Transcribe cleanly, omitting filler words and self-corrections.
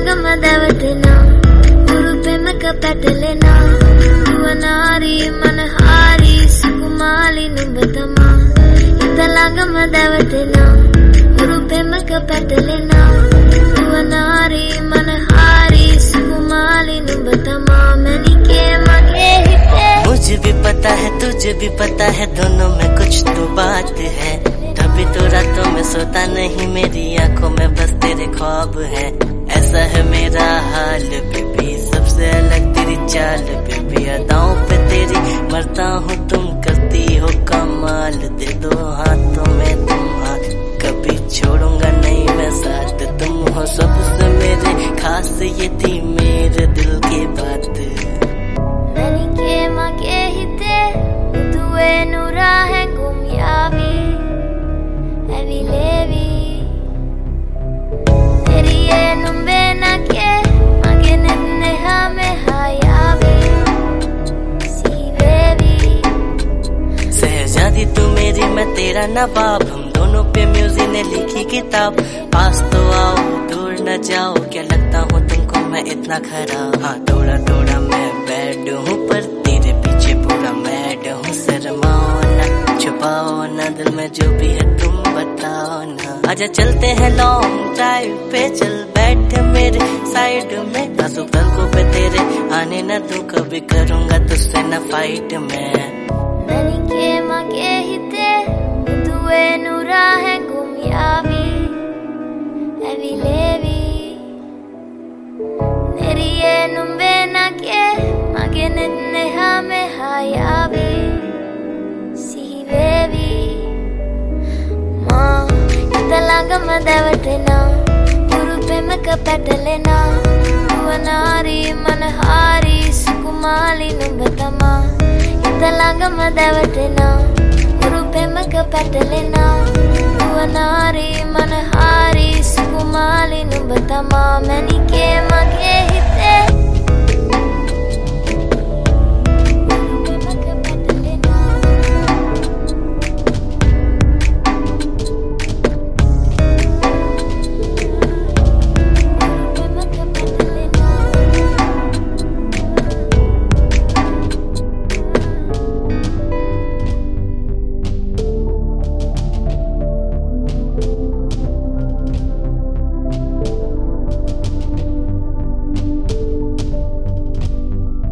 දවටනා උරුපෙමක පැටලෙනා නුවනාරී මනහාරී සුකුමාලි නුඹ තමා හිත ළඟම දවටනා උරුපෙමක පැටලෙනා නුවනාරී මනහාරී සුකුමාලි නුඹ තමා මැනිකේ මගේ හිතේ मुझे भी पता है तुझे भी पता है दोनों में कुछ तो बात है तभी तो रातों में सोता नहीं मेरी आंखों में बस तेरे ख्वाब है ऐसा है मेरा हाल बेबी सबसे अलग तेरी चाल बेबी अदाओं पे तेरी मरता हूँ तुम करती हो कमाल दे दो हाथों में तुम हाथ कभी छोड़ूंगा नहीं मैं साथ तुम हो सबसे मेरे खास ये थी मेरे दिल की बात මැනිකේ මගේ හිතේ දුවේ නුරා හැඟුම් යාවි ඇවිලේවි එරියේ නුඹේ නගේ මගේ නෙන්නෙහා මෙහා යාවි සීවේවි शहजादी तू मेरी मैं तेरा नवाब हम दोनों पे म्यूजिक ने लिखी किताब पास तो आओ दूर न जाओ क्या लगता हूँ तुमको मैं इतना खराब हाँ थोड़ा थोड़ा मैं बैड हूँ पर तेरे पीछे पूरा मैड हूँ शर्माओ ना छुपाओ ना दिल में जो भी है तुम बताओ ना आजा चलते हैं लॉन्ग ड्राइव पे चल बैठ मेरे साइड में आंसू पलकों पे तेरे आने न दूं कभी करूँगा तुझसे न फाइट में මැනිකේ මගේ හිතේ දුවේ නුරා හැඟුම් යාවි ඇවිලේවි එරියේ නුඹේ නගේ මගේ නෙන්නෙහා මෙහා යාවි සිහිවේවි මා හිත ළඟම දැවටෙනා උරුපෙමක පැටලෙනා නුවනාරී මනහාරී සුකුමාලි නුඹ තමා හිත ළඟම දැවටෙනා උරුපෙමක පැටලෙනා නුවනාරී මනහාරී සුකුමාලි නුඹ තමා මැනිකේ